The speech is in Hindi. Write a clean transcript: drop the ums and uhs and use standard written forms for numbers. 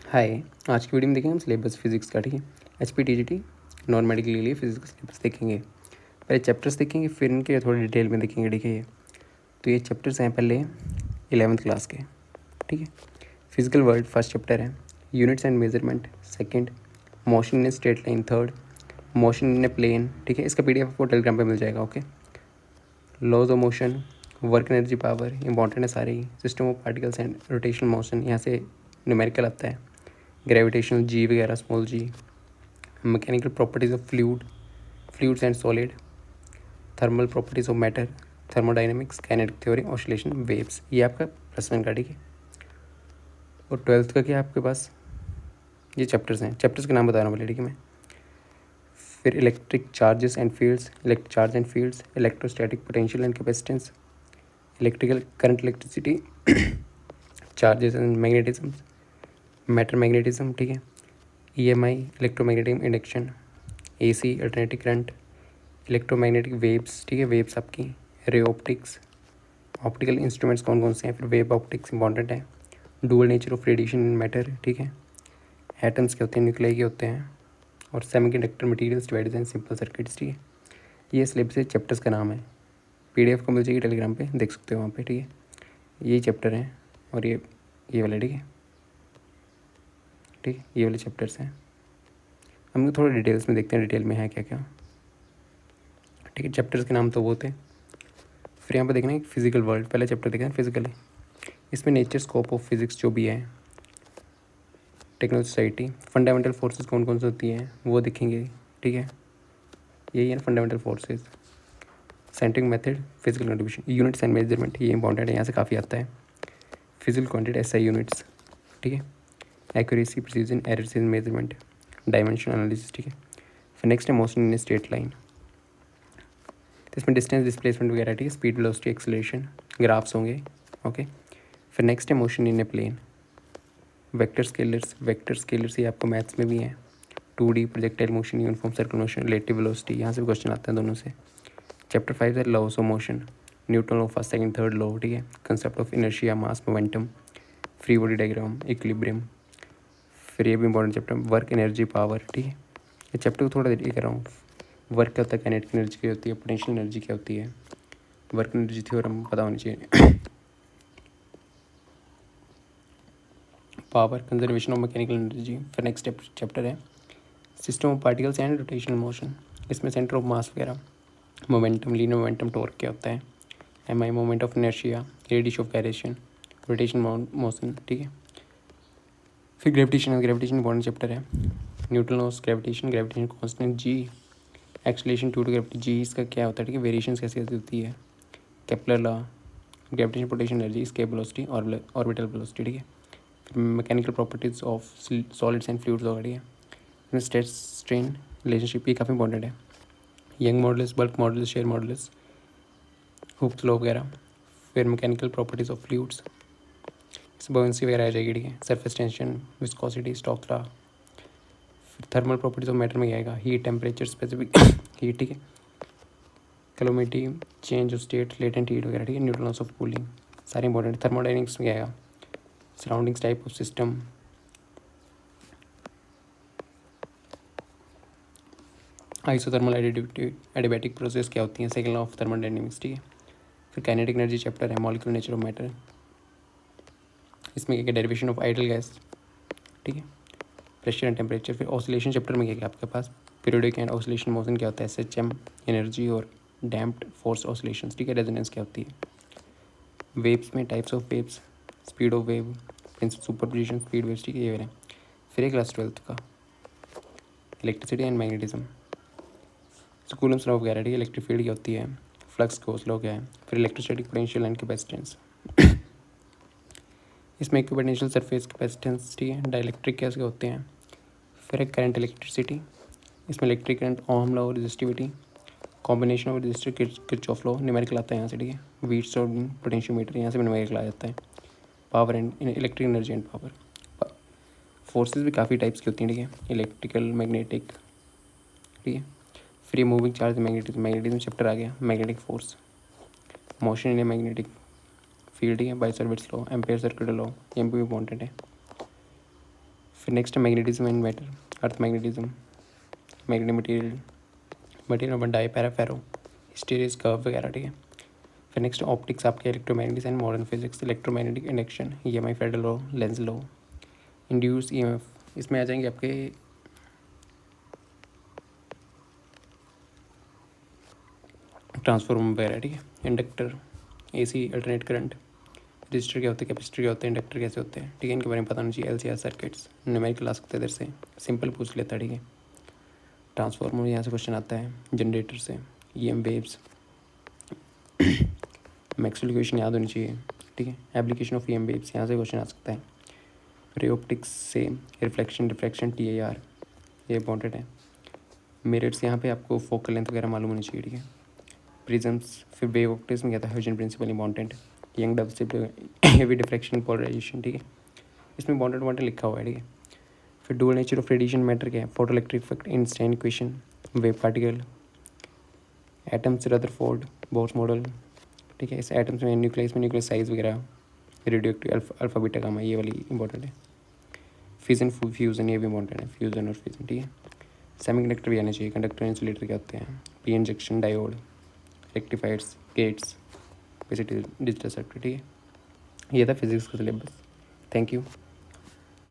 हाय। आज की वीडियो में देखेंगे हम सिलेबस फिजिक्स का। ठीक है, H P T G T non medical के लिए फिजिक्स का सिलेबस देखेंगे। पहले चैप्टर्स देखेंगे, फिर इनके थोड़ी डिटेल में देखेंगे। ठीक है, तो ये चैप्टर्स हैं पहले 11th क्लास के। ठीक है, फिजिकल वर्ल्ड फर्स्ट चैप्टर है, units and measurement second, motion in straight line third, motion in a plane. ठीक है, इसका पीडीएफ आपको टेलीग्राम पे मिल जाएगा। Okay, laws of motion, work energy power important है सारे ही, system of particles and rotational motion, यहाँ से न्यूमेरिकल आता है, ग्रेविटेशनल जी वगैरह small g, mechanical properties of fluids and solid, thermal properties of matter, thermodynamics, kinetic theory, oscillation, waves. ये आपका +1 का। ठीक है, और 12th का क्या है आपके पास, ये चैप्टर्स हैं। चैप्टर्स के नाम बता रहा हूँ पहले। ठीक है, मैं फिर electric charges and fields, electric charge and fields, electrostatic potential and capacitance, electrical current electricity, charges and magnetism, matter magnetism. ठीक है, EMI electromagnetic induction, AC alternating current, electromagnetic waves. ठीक है, वेव्स आपकी, रे ऑप्टिक्स, ऑप्टिकल इंस्ट्रूमेंट्स कौन कौन से हैं, फिर वेव ऑप्टिक्स इंपॉर्टेंट है, dual nature of radiation in matter. ठीक है, एटम्स के होते हैं, न्यूक्लियाई के होते हैं, और semiconductor materials, dividers and simple circuits. ठीक है, ये सिलेबस चैप्टर्स का नाम है। PDF को मिल जाएगी टेलीग्राम पे, देख सकते हो वहाँ पे। ठीक है, यही चैप्टर हैं, और ये वाले। ठीक है, ठीक है, ये वाले चैप्टर्स हैं। हम लोग थोड़ा डिटेल्स में देखते हैं, डिटेल में है क्या क्या। ठीक है, चैप्टर्स के नाम तो वो थे। फिर यहाँ पे देखना है फिजिकल वर्ल्ड, पहला चैप्टर देखना है फिजिकल है। इसमें नेचर स्कोप ऑफ फिजिक्स जो भी है, टेक्निकल सोसाइटी, फंडामेंटल फोर्सेस कौन कौन सी होती हैं वो देखेंगे। ठीक है, यही है fundamental forces, scientific method, physical contribution, units and measurement, ये इंपॉर्टेंट है, यहाँ से काफ़ी आता है। Physical quantity SI units. ठीक है, accuracy, precision, errors in measurement, dimension analysis. ठीक है, फिर नेक्स्ट है मोशन इन स्ट्रेट लाइन, तो इसमें डिस्टेंस, डिस्प्लेसमेंट वगैरह। ठीक है, स्पीड, वेलोसिटी, एक्सेलरेशन, ग्राफ्स होंगे। ओके, फिर नेक्स्ट है motion in a plane, vector scalars ये आपको मैथ्स में भी हैं, 2D projectile motion, uniform circle motion, relative velocity, यहाँ से भी क्वेश्चन आते हैं दोनों से। चैप्टर 5 है loss of motion, Newton law first second third law. ठीक है, concept of inertia, mass, momentum, free body diagram, equilibrium. फिर ये भी important chapter, work energy power. ठीक है, ये चैप्टर को थोड़ा ये कर रहा हूँ। वर्क क्या होता है, काइनेटिक एनर्जी क्या होती है, पोटेंशियल एनर्जी क्या होती है, वर्क एनर्जी थ्योरम पता होनी चाहिए, power, conservation of mechanical energy. फिर नेक्स्ट चैप्टर है system of particles and rotational motion, इसमें सेंटर ऑफ मास वगैरह, मोमेंटम, लीनियर मोमेंटम, टॉर्क क्या होता है, MI moment of inertia, radius of gyration, rotation motion. ठीक है, फिर ग्रेविटेशन इंपॉर्टेंट चैप्टर है, Newton laws, gravitation constant, g acceleration due to gravity, g इसका क्या होता है। ठीक है, वेरिएशन कैसे कैसे होती है, Kepler law, gravitation potential energy, escape velocity, orbital velocity. ठीक है, फिर mechanical properties of solids and fluids वगैरह है, फिर स्ट्रेस स्ट्रेन रिलेशनशिप, ये काफ़ी इंपॉर्टेंट है, Young models, bulk models, shear models, Hooke's law वगैरह। फिर mechanical properties of fluids, buoyancy वगैरह आ जाएगी। ठीक है, surface tension, viscosity, Stokes law. फिर थर्मल प्रॉपर्टीज ऑफ मैटर में क्या आएगा, हीट, टेम्परेचर, स्पेसिफिक हीट। ठीक है, calorimetry, change of state, latent heat वगैरह। ठीक है, न्यूटन लॉस ऑफ कूलिंग, सारे इंपॉर्टेंट। थर्मोडाइनमिक्स में क्या आएगा, surroundings, type of system, isothermal adiabatic process क्या होती है, सेकंड लॉ ऑफ थर्मोडाइनमिक्स। ठीक है, फिर काइनेटिक एनर्जी चैप्टर है, मॉलिक्यूलर नेचर ऑफ मैटर, इसमें क्या क्या डेरिवेशन ऑफ आइडियल गैस। ठीक है, प्रेशर एंड टेम्परेचर। फिर ऑसिलेशन चैप्टर में क्या क्या आपके पास, पीरियोडिक एंड ऑसिलेशन मोशन क्या होता है, SHM एनर्जी और डैम्प्ड फोर्स ऑसिलेशन। ठीक है, रेजोनेंस क्या होती है, वेव्स में types of waves, speed of wave, principle superposition, speed waves. ठीक है, ये है। फिर एक क्लास 12th का electricity and magnetism, Coulomb's law वगैरह। ठीक है, इलेक्ट्रिक फील्ड क्या होती है, फ्लक्स गॉस लॉ क्या है, फिर इलेक्ट्रोस्टैटिक पोटेंशियल एंड कैपेसिटेंस, इसमें इक्विपोटेंशियल सरफेस कैपेसिटेंस। ठीक है, डाइलेक्ट्रिक कैसे होते हैं, फिर एक करंट इलेक्ट्रिसिटी, इसमें electric current, Ohm law, resistivity, combination of resistor, Kirchhoff law, numerical आता है यहाँ से। ठीक है, वीट्स और पोटेंशियोमीटर, यहाँ से भी न्यूमेरिकल आ जाता है, power and electric energy and power. Forces भी काफ़ी टाइप्स की होती हैं। ठीक है, इलेक्ट्रिकल, मैग्नेटिक। ठीक है, free moving charge, magnetism chapter आ गया, magnetic force, motion in a magnetic field. ठीक है, Biot Savart's law, Ampere circuit law, ये भी इंपॉर्टेंट है। फिर next magnetism and matter, earth magnetism, magnetic material, material number dia para ferro, hysteresis curve वगैरह, ठीक है। फिर नेक्स्ट ऑप्टिक्स आपके electromagnetics and modern physics, electromagnetic induction, EMI फेडरल law, Lenz law, induce EMF, इसमें आ जाएंगे आपके ट्रांसफॉर्मर वगैरह, ठीक है। Inductor, AC alternate current, register क्या होते हैं, कैपेसिटर क्या होते हैं, इंडक्टर कैसे होते हैं, ठीक है। इनके बारे में पता होना चाहिए। LCR सर्किट्स, न्यूमेरिकल आ सकते हैं इधर से, सिंपल पूछ लेता है, ठीक है। ट्रांसफॉर्मर यहाँ से क्वेश्चन आता है, जनरेटर से, EM वेव्स, मैक्सवेल इक्वेशन याद होनी चाहिए, ठीक है। एप्लीकेशन ऑफ EM वेव्स, यहाँ से क्वेश्चन आ सकता है। रे ऑप्टिक्स से रिफ्लेक्शन, डिफ्रैक्शन, TIR, ये इंपॉर्टेंट है। मिरर्स, यहाँ पे आपको फोकल लेंथ वगैरह मालूम होनी चाहिए, ठीक है। प्रिज्म्स, फिर वेव ऑप्टिक्स में क्या था, हाइड्रोजन प्रिंसिपल इंपॉर्टेंट, यंग डब से हेवी डिफ्रैक्शन, पोलराइजेशन, ठीक है। इसमें इंपॉर्टेंट लिखा हुआ है, ठीक है। फिर dual nature of radiation matter क्या है, photo electric effect, Einstein equation, wave particle, atoms, Rutherford, Bohr's model, ठीक है। इस एटम्स में न्यूक्लियस साइज वगैरह, radio active, alpha beta gamma, ये वाली इंपॉर्टेंट है। फिजन फ्यूज़न, ये भी इंपॉर्टेंट है, फ्यूज़न और फिजन, ठीक है। सेमीकंडक्टर भी आना चाहिए, कंडक्टर इंसुलेटर क्या होते हैं, P N junction, diode, rectifiers, gates, basic digital circuit, ठीक है। ये था फिजिक्स का सिलेबस। Thank you.